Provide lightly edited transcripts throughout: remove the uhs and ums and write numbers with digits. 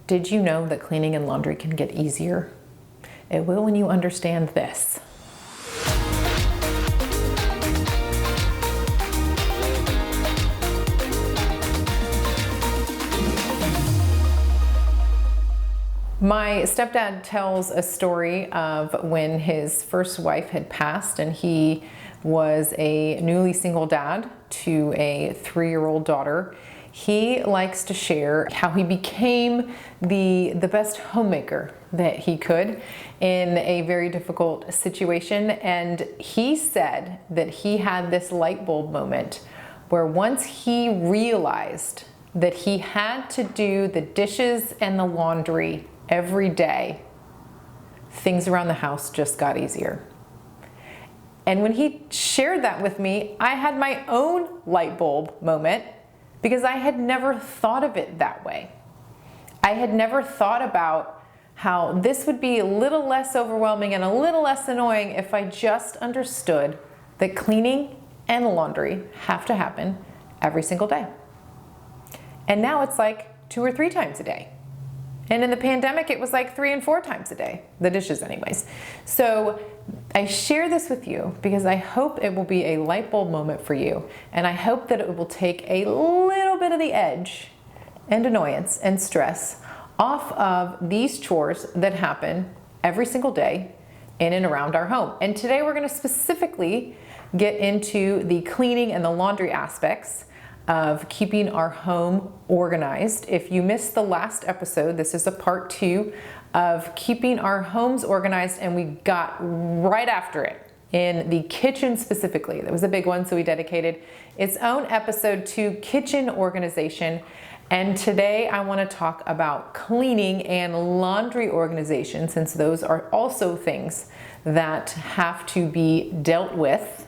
Did you know that cleaning and laundry can get easier? It will when you understand this. My stepdad tells a story of when his first wife had passed, and he was a newly single dad to a 3-year-old daughter. He likes to share how he became the best homemaker that he could in a very difficult situation. And he said that he had this light bulb moment where once he realized that he had to do the dishes and the laundry every day, things around the house just got easier. And when he shared that with me, I had my own light bulb moment because I had never thought of it that way. I had never thought about how this would be a little less overwhelming and a little less annoying if I just understood that cleaning and laundry have to happen every single day. And now it's like 2 or 3 times a day. And in the pandemic, it was like 3 and 4 times a day, the dishes anyways. So I share this with you because I hope it will be a light bulb moment for you. And I hope that it will take a little bit of the edge and annoyance and stress off of these chores that happen every single day in and around our home. And today we're going to specifically get into the cleaning and the laundry aspects of keeping our home organized. If you missed the last episode, this is a part 2 of keeping our homes organized, and we got right after it in the kitchen specifically. That was a big one, so we dedicated its own episode to kitchen organization. And today I want to talk about cleaning and laundry organization, since those are also things that have to be dealt with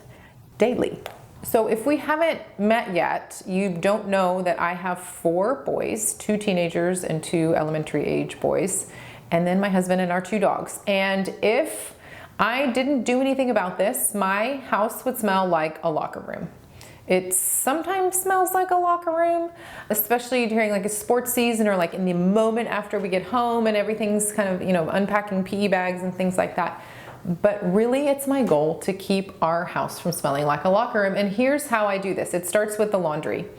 daily. So if we haven't met yet, you don't know that I have 4 boys, 2 teenagers and 2 elementary age boys, and then my husband and our 2 dogs. And if I didn't do anything about this, my house would smell like a locker room. It sometimes smells like a locker room, especially during like a sports season or like in the moment after we get home and everything's kind of, unpacking PE bags and things like that. But really, it's my goal to keep our house from smelling like a locker room. And here's how I do this. It starts with the laundry.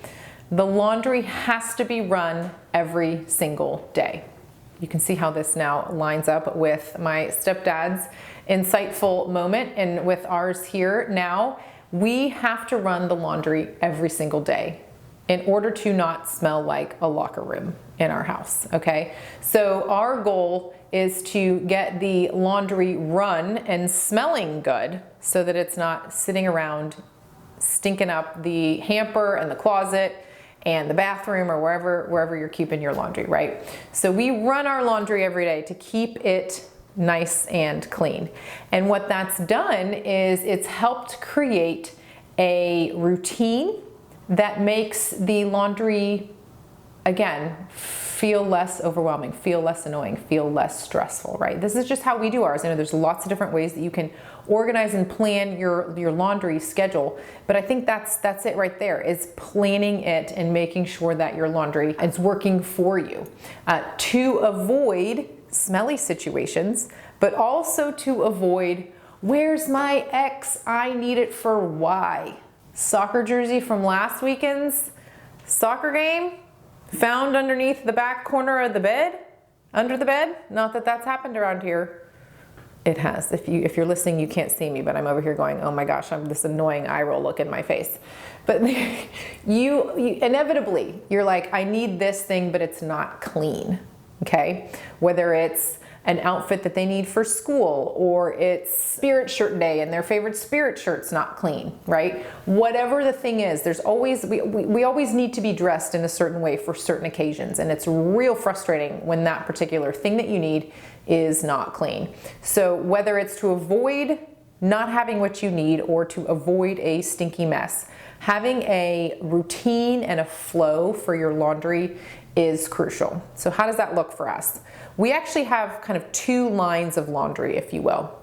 The laundry has to be run every single day. You can see how this now lines up with my stepdad's insightful moment and with ours here now. We have to run the laundry every single day in order to not smell like a locker room in our house, okay? So our goal is to get the laundry run and smelling good so that it's not sitting around stinking up the hamper and the closet and the bathroom or wherever you're keeping your laundry, right? So we run our laundry every day to keep it nice and clean. And what that's done is it's helped create a routine that makes the laundry, again, feel less overwhelming, feel less annoying, feel less stressful, right? This is just how we do ours. I know there's lots of different ways that you can organize and plan your laundry schedule, but I think that's it right there, is planning it and making sure that your laundry is working for you to avoid smelly situations, but also to avoid, where's my X? I need it for Y. Soccer jersey from last weekend's soccer game found underneath the back corner of the bed, under the bed. Not that that's happened around here. It has. If you're listening, you can't see me, but I'm over here going, oh my gosh, I'm this annoying eye roll look in my face. But you inevitably, you're like, I need this thing, but it's not clean, okay? Whether it's an outfit that they need for school, or it's spirit shirt day and their favorite spirit shirt's not clean, right? Whatever the thing is, there's always, we always need to be dressed in a certain way for certain occasions. And it's real frustrating when that particular thing that you need is not clean. So whether it's to avoid not having what you need or to avoid a stinky mess, having a routine and a flow for your laundry is crucial. So how does that look for us? We actually have kind of 2 lines of laundry, if you will.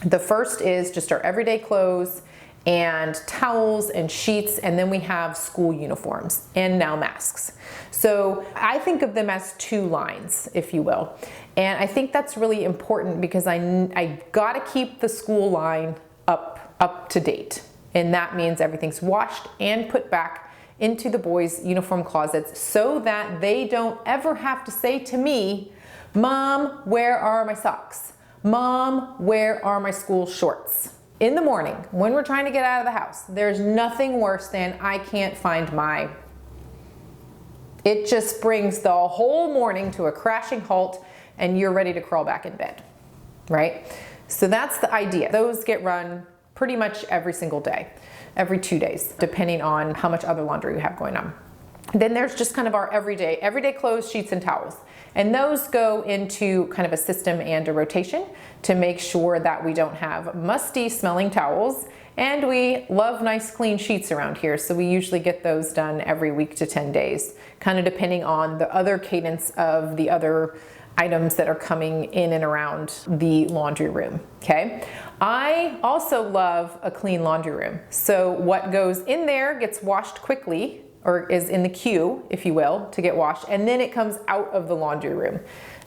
The first is just our everyday clothes and towels and sheets, and then we have school uniforms and now masks. So I think of them as two lines, if you will. And I think that's really important because I gotta keep the school line up to date. And that means everything's washed and put back into the boys' uniform closets so that they don't ever have to say to me, "Mom, where are my socks? Mom, where are my school shorts?" In the morning, when we're trying to get out of the house, there's nothing worse than I can't find my. It just brings the whole morning to a crashing halt and you're ready to crawl back in bed, right? So that's the idea. Those get run pretty much every single day, every 2 days, depending on how much other laundry we have going on. Then there's just kind of our everyday clothes, sheets, and towels. And those go into kind of a system and a rotation to make sure that we don't have musty smelling towels. And we love nice clean sheets around here, so we usually get those done every week to 10 days, kind of depending on the other cadence of the other items that are coming in and around the laundry room, okay? I also love a clean laundry room. So what goes in there gets washed quickly, or is in the queue, if you will, to get washed, and then it comes out of the laundry room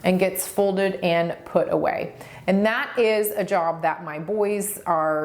and gets folded and put away. And that is a job that my boys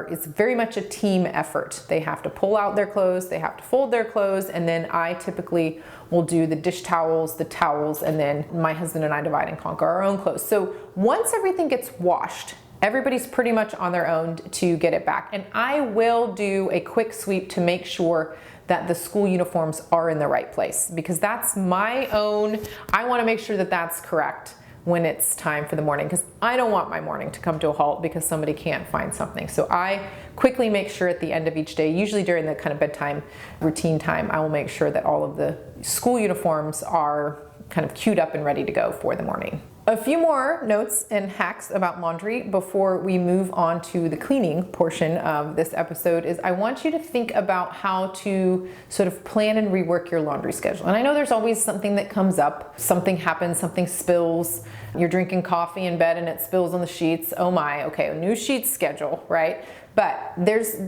it's very much a team effort. They have to pull out their clothes, they have to fold their clothes, and then I typically will do the dish towels, the towels, and then my husband and I divide and conquer our own clothes. So once everything gets washed, everybody's pretty much on their own to get it back. And I will do a quick sweep to make sure that the school uniforms are in the right place, because that's my own, I wanna make sure that that's correct when it's time for the morning, because I don't want my morning to come to a halt because somebody can't find something. So I quickly make sure at the end of each day, usually during the kind of bedtime routine time, I will make sure that all of the school uniforms are kind of queued up and ready to go for the morning. A few more notes and hacks about laundry before we move on to the cleaning portion of this episode is I want you to think about how to sort of plan and rework your laundry schedule. And I know there's always something that comes up, something happens, something spills, you're drinking coffee in bed and it spills on the sheets. Oh my, okay, a new sheet schedule, right? But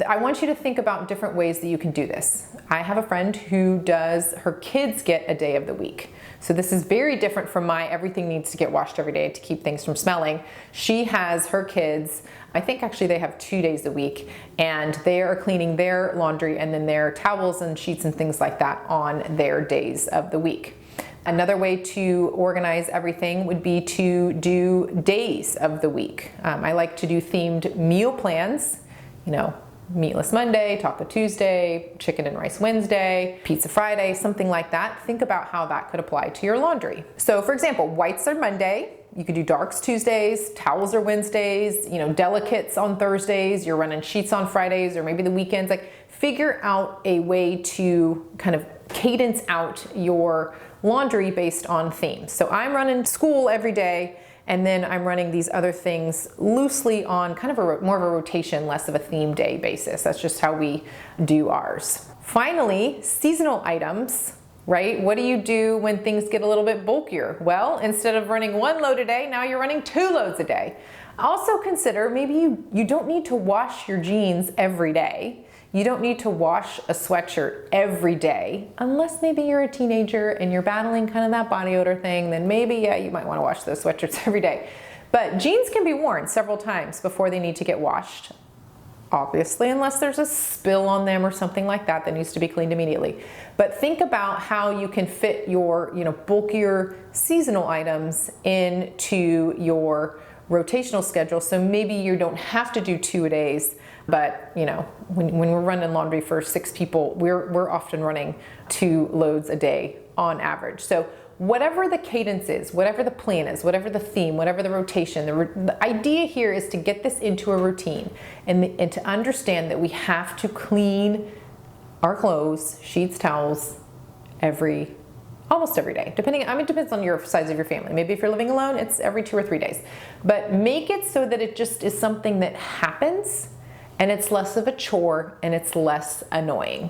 I want you to think about different ways that you can do this. I have a friend who her kids get a day of the week. So this is very different from my everything needs to get washed every day to keep things from smelling. She has her kids, I think actually they have 2 days a week, and they are cleaning their laundry and then their towels and sheets and things like that on their days of the week. Another way to organize everything would be to do days of the week. I like to do themed meal plans, Meatless Monday, Taco Tuesday, Chicken and Rice Wednesday, Pizza Friday, something like that. Think about how that could apply to your laundry. So for example, whites are Monday. You could do darks Tuesdays, towels are Wednesdays, delicates on Thursdays, you're running sheets on Fridays, or maybe the weekends. Like, figure out a way to kind of cadence out your laundry based on themes. So I'm running school every day, and then I'm running these other things loosely on kind of more of a rotation, less of a theme day basis. That's just how we do ours. Finally, seasonal items, right? What do you do when things get a little bit bulkier? Well, instead of running 1 load a day, now you're running 2 loads a day. Also consider maybe you don't need to wash your jeans every day. You don't need to wash a sweatshirt every day, unless maybe you're a teenager and you're battling kind of that body odor thing, then maybe, yeah, you might want to wash those sweatshirts every day. But jeans can be worn several times before they need to get washed, obviously, unless there's a spill on them or something like that needs to be cleaned immediately. But think about how you can fit your, bulkier seasonal items into your rotational schedule. So maybe you don't have to do 2 a days, but when we're running laundry for 6 people, we're often running 2 loads a day on average. So whatever the cadence is, whatever the plan is, whatever the theme, whatever the rotation, the idea here is to get this into a routine and to understand that we have to clean our clothes, sheets, towels, almost every day, it depends on your size of your family. Maybe if you're living alone, it's every 2 or 3 days. But make it so that it just is something that happens and it's less of a chore and it's less annoying.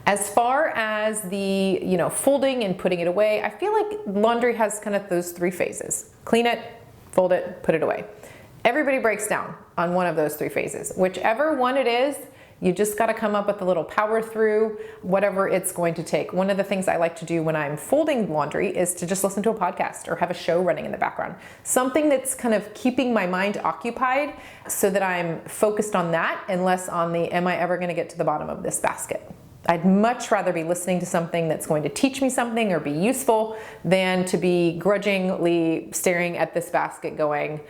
As far as the, folding and putting it away, I feel like laundry has kind of those 3 phases. Clean it, fold it, put it away. Everybody breaks down on one of those 3 phases. Whichever one it is, You just got to come up with a little power through whatever it's going to take. One of the things I like to do when I'm folding laundry is to just listen to a podcast or have a show running in the background. Something that's kind of keeping my mind occupied so that I'm focused on that and less on the, am I ever going to get to the bottom of this basket? I'd much rather be listening to something that's going to teach me something or be useful than to be grudgingly staring at this basket going,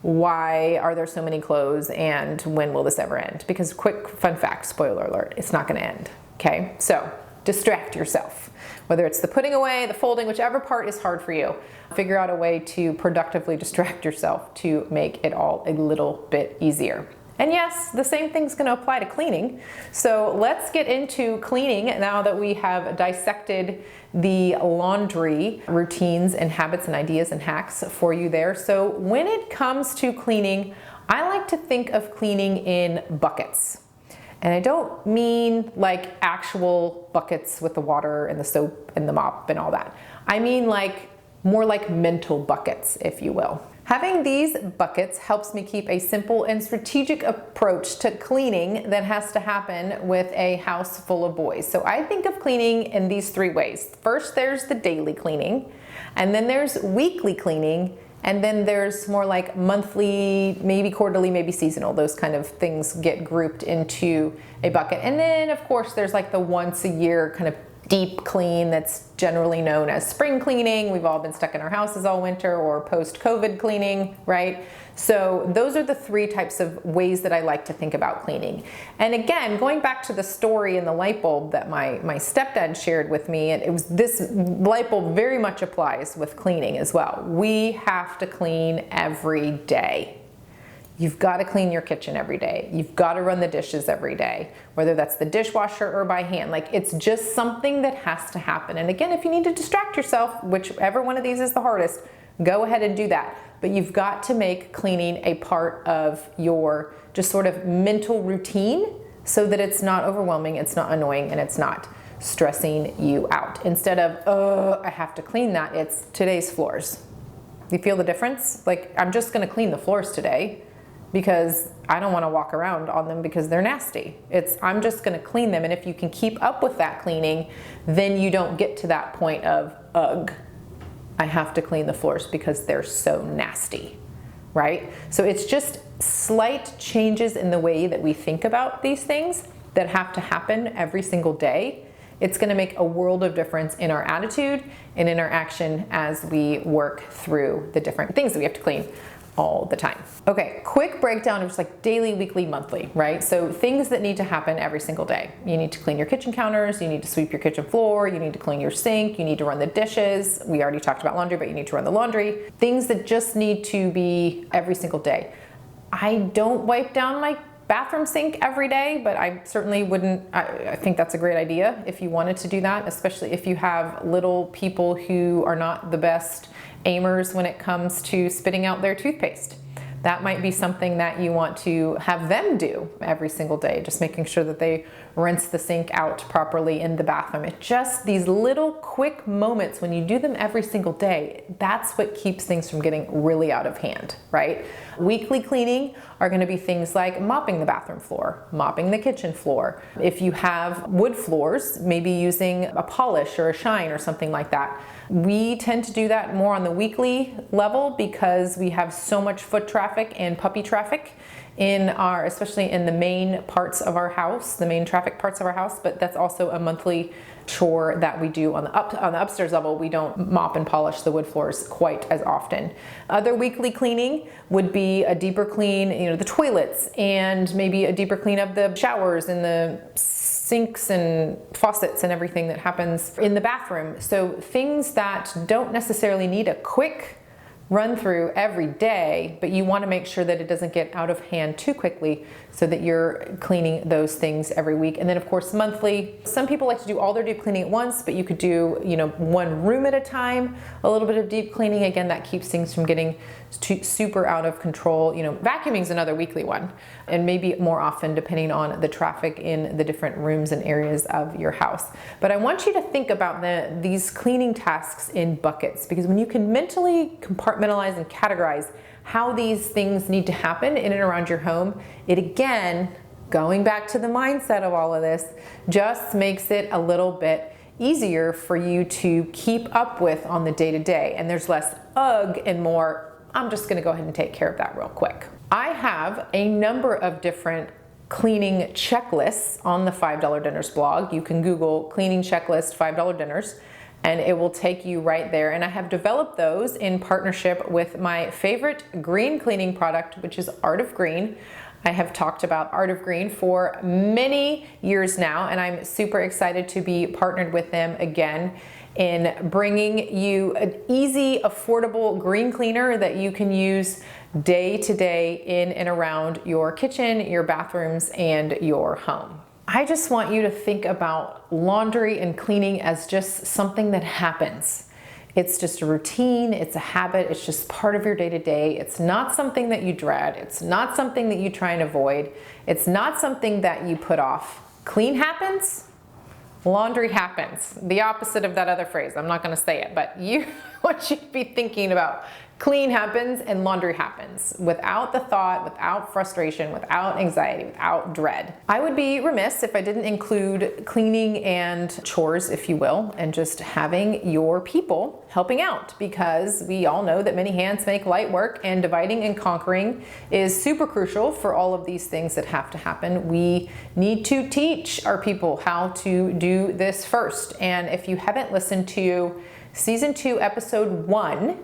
why are there so many clothes and when will this ever end? Because quick fun fact, spoiler alert, it's not going to end. Okay, so distract yourself. Whether it's the putting away, the folding, whichever part is hard for you, figure out a way to productively distract yourself to make it all a little bit easier. And yes, the same thing's going to apply to cleaning. So let's get into cleaning now that we have dissected the laundry routines and habits and ideas and hacks for you there. So when it comes to cleaning, I like to think of cleaning in buckets. And I don't mean like actual buckets with the water and the soap and the mop and all that. I mean like more like mental buckets, if you will. Having these buckets helps me keep a simple and strategic approach to cleaning that has to happen with a house full of boys. So I think of cleaning in these three ways. First, there's the daily cleaning, and then there's weekly cleaning, and then there's more like monthly, maybe quarterly, maybe seasonal. Those kind of things get grouped into a bucket. And then, of course, there's like the once a year kind of deep clean that's generally known as spring cleaning. We've all been stuck in our houses all winter, or post-COVID cleaning, right? So those are the three types of ways that I like to think about cleaning. And again, going back to the story and the light bulb that my stepdad shared with me, and it was this light bulb very much applies with cleaning as well. We have to clean every day. You've got to clean your kitchen every day. You've got to run the dishes every day, whether that's the dishwasher or by hand. Like, it's just something that has to happen. And again, if you need to distract yourself, whichever one of these is the hardest, go ahead and do that. But you've got to make cleaning a part of your just sort of mental routine so that it's not overwhelming, it's not annoying, and it's not stressing you out. Instead of, oh, I have to clean that, it's today's floors. You feel the difference? Like, I'm just going to clean the floors today, because I don't want to walk around on them because they're nasty. I'm just going to clean them. And if you can keep up with that cleaning, then you don't get to that point of, ugh, I have to clean the floors because they're so nasty, right? So it's just slight changes in the way that we think about these things that have to happen every single day. It's going to make a world of difference in our attitude and in our action as we work through the different things that we have to clean all the time. Okay, quick breakdown of just like daily, weekly, monthly, right? So things that need to happen every single day. You need to clean your kitchen counters, you need to sweep your kitchen floor, you need to clean your sink, you need to run the dishes. We already talked about laundry, but you need to run the laundry. Things that just need to be every single day. I don't wipe down my bathroom sink every day, but I certainly wouldn't. I think that's a great idea if you wanted to do that, especially if you have little people who are not the best aimers when it comes to spitting out their toothpaste. That might be something that you want to have them do every single day, just making sure that they rinse the sink out properly in the bathroom. It's just these little quick moments when you do them every single day, that's what keeps things from getting really out of hand, right? Weekly cleaning are going to be things like mopping the bathroom floor, mopping the kitchen floor. If you have wood floors, maybe using a polish or a shine or something like that. We tend to do that more on the weekly level because we have so much foot traffic and puppy traffic especially in the main parts of our house, the main traffic parts of our house, but that's also a monthly chore that we do on the upstairs level. We don't mop and polish the wood floors quite as often. Other weekly cleaning would be a deeper clean, the toilets, and maybe a deeper clean of the showers and the sinks and faucets and everything that happens in the bathroom. So things that don't necessarily need a quick run through every day, but you want to make sure that it doesn't get out of hand too quickly so that you're cleaning those things every week. And then of course monthly, some people like to do all their deep cleaning at once, but you could do, one room at a time, a little bit of deep cleaning. Again, that keeps things from getting super out of control. Vacuuming is another weekly one, and maybe more often depending on the traffic in the different rooms and areas of your house. But I want you to think about these cleaning tasks in buckets, because when you can mentally compartmentalize and categorize how these things need to happen in and around your home, it again going back to the mindset of all of this, just makes it a little bit easier for you to keep up with on the day-to-day. And there's less ugh and more, I'm just gonna go ahead and take care of that real quick. I have a number of different cleaning checklists on the $5 Dinners blog. You can Google cleaning checklist $5 dinners and it will take you right there. And I have developed those in partnership with my favorite green cleaning product, which is Art of Green. I have talked about Art of Green for many years now, and I'm super excited to be partnered with them again in bringing you an easy, affordable green cleaner that you can use day to day in and around your kitchen, your bathrooms, and your home. I just want you to think about laundry and cleaning as just something that happens. It's just a routine, it's a habit, it's just part of your day-to-day. It's not something that you dread, it's not something that you try and avoid, it's not something that you put off. Clean happens, laundry happens. The opposite of that other phrase, I'm not gonna say it, but I want you to be thinking about clean happens and laundry happens without the thought, without frustration, without anxiety, without dread. I would be remiss if I didn't include cleaning and chores, if you will, and just having your people helping out, because we all know that many hands make light work, and dividing and conquering is super crucial for all of these things that have to happen. We need to teach our people how to do this first. And if you haven't listened to season 2, episode 1,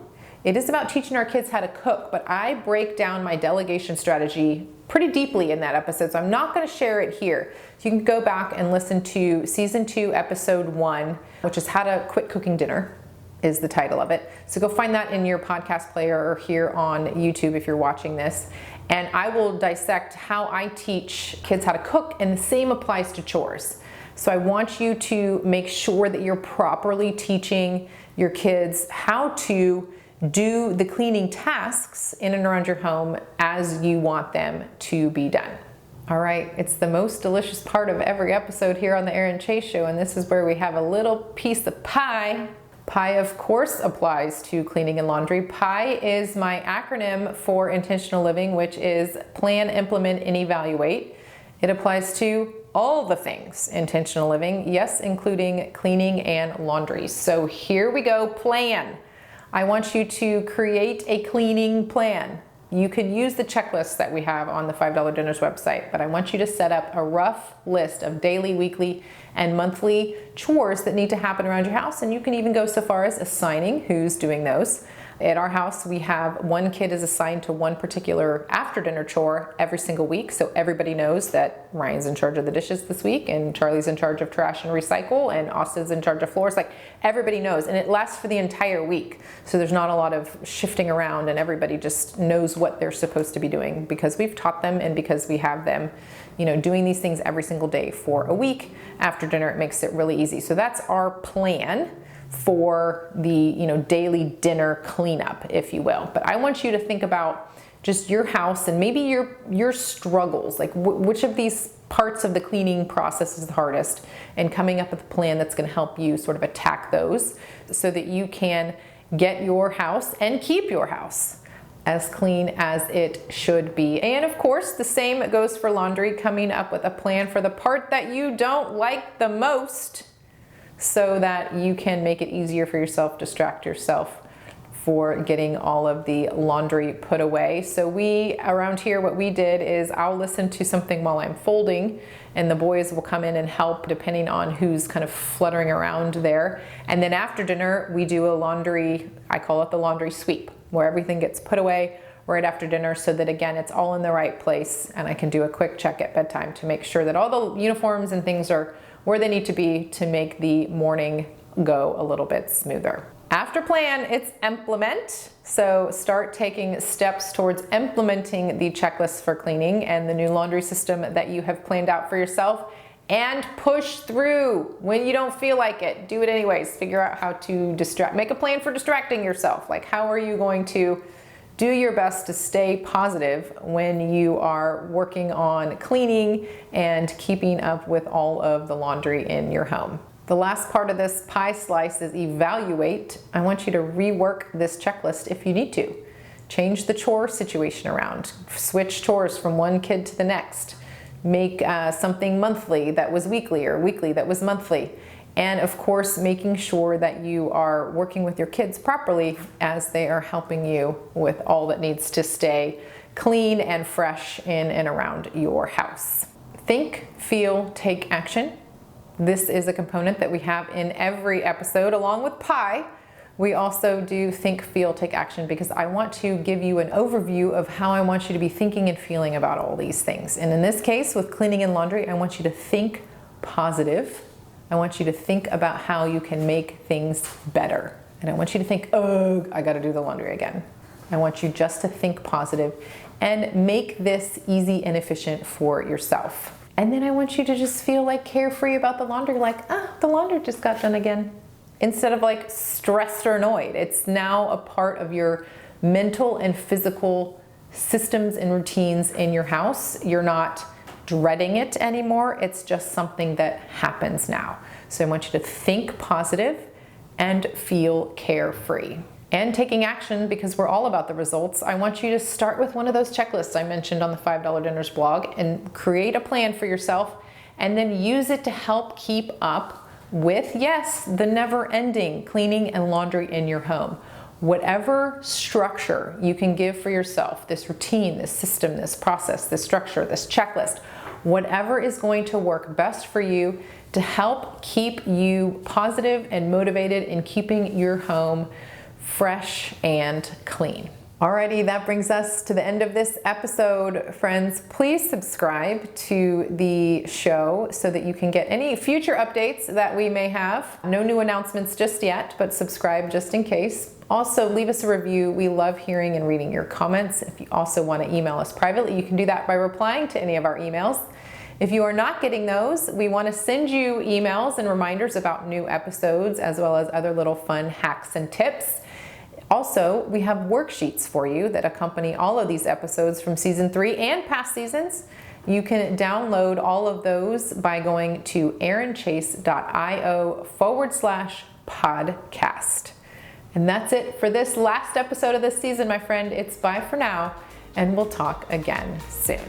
it is about teaching our kids how to cook, but I break down my delegation strategy pretty deeply in that episode, so I'm not going to share it here. So you can go back and listen to season 2, episode 1, which is How to Quit Cooking Dinner, is the title of it. So go find that in your podcast player or here on YouTube if you're watching this. And I will dissect how I teach kids how to cook, and the same applies to chores. So I want you to make sure that you're properly teaching your kids how to do the cleaning tasks in and around your home as you want them to be done. All right, it's the most delicious part of every episode here on the Erin Chase Show, and this is where we have a little piece of pie. Pie, of course, applies to cleaning and laundry. PIE is my acronym for intentional living, which is plan, implement, and evaluate. It applies to all the things intentional living, yes, including cleaning and laundry. So here we go, plan. I want you to create a cleaning plan. You can use the checklist that we have on the $5 Dinners website, but I want you to set up a rough list of daily, weekly, and monthly chores that need to happen around your house, and you can even go so far as assigning who's doing those. At our house, we have one kid is assigned to one particular after dinner chore every single week, so everybody knows that Ryan's in charge of the dishes this week, and Charlie's in charge of trash and recycle, and Austin's in charge of floors. Like, everybody knows, and it lasts for the entire week, so there's not a lot of shifting around, and everybody just knows what they're supposed to be doing because we've taught them and because we have them, doing these things every single day for a week. After dinner, it makes it really easy. So that's our plan for the daily dinner cleanup, if you will. But I want you to think about just your house and maybe your struggles, like which of these parts of the cleaning process is the hardest, and coming up with a plan that's going to help you sort of attack those so that you can get your house and keep your house as clean as it should be. And of course, the same goes for laundry, coming up with a plan for the part that you don't like the most, so that you can make it easier for yourself, distract yourself for getting all of the laundry put away. So around here, what we did is I'll listen to something while I'm folding, and the boys will come in and help depending on who's kind of fluttering around there. And then after dinner, we do a laundry, I call it the laundry sweep, where everything gets put away right after dinner so that, again, it's all in the right place, and I can do a quick check at bedtime to make sure that all the uniforms and things are where they need to be to make the morning go a little bit smoother. After plan, it's implement. So start taking steps towards implementing the checklist for cleaning and the new laundry system that you have planned out for yourself, and push through when you don't feel like it. Do it anyways. Figure out how to make a plan for distracting yourself. Like, how are you going to do your best to stay positive when you are working on cleaning and keeping up with all of the laundry in your home. The last part of this pie slice is evaluate. I want you to rework this checklist if you need to. Change the chore situation around. Switch chores from one kid to the next. make something monthly that was weekly, or weekly that was monthly. And of course, making sure that you are working with your kids properly as they are helping you with all that needs to stay clean and fresh in and around your house. Think, feel, take action. This is a component that we have in every episode along with pie. We also do think, feel, take action because I want to give you an overview of how I want you to be thinking and feeling about all these things. And in this case, with cleaning and laundry, I want you to think positive. I want you to think about how you can make things better. And I want you to think, oh, I gotta do the laundry again. I want you just to think positive and make this easy and efficient for yourself. And then I want you to just feel like carefree about the laundry, like, the laundry just got done again. Instead of like stressed or annoyed. It's now a part of your mental and physical systems and routines in your house. You're not dreading it anymore. It's just something that happens now. So I want you to think positive and feel carefree. And taking action, because we're all about the results, I want you to start with one of those checklists I mentioned on the $5 Dinners blog and create a plan for yourself and then use it to help keep up with, yes, the never-ending cleaning and laundry in your home. Whatever structure you can give for yourself, this routine, this system, this process, this structure, this checklist, whatever is going to work best for you to help keep you positive and motivated in keeping your home fresh and clean. Alrighty, that brings us to the end of this episode, friends. Please subscribe to the show so that you can get any future updates that we may have. No new announcements just yet, but subscribe just in case. Also, leave us a review. We love hearing and reading your comments. If you also want to email us privately, you can do that by replying to any of our emails. If you are not getting those, we want to send you emails and reminders about new episodes, as well as other little fun hacks and tips. Also, we have worksheets for you that accompany all of these episodes from season 3 and past seasons. You can download all of those by going to erinchase.io/podcast. And that's it for this last episode of this season, my friend. It's bye for now, and we'll talk again soon.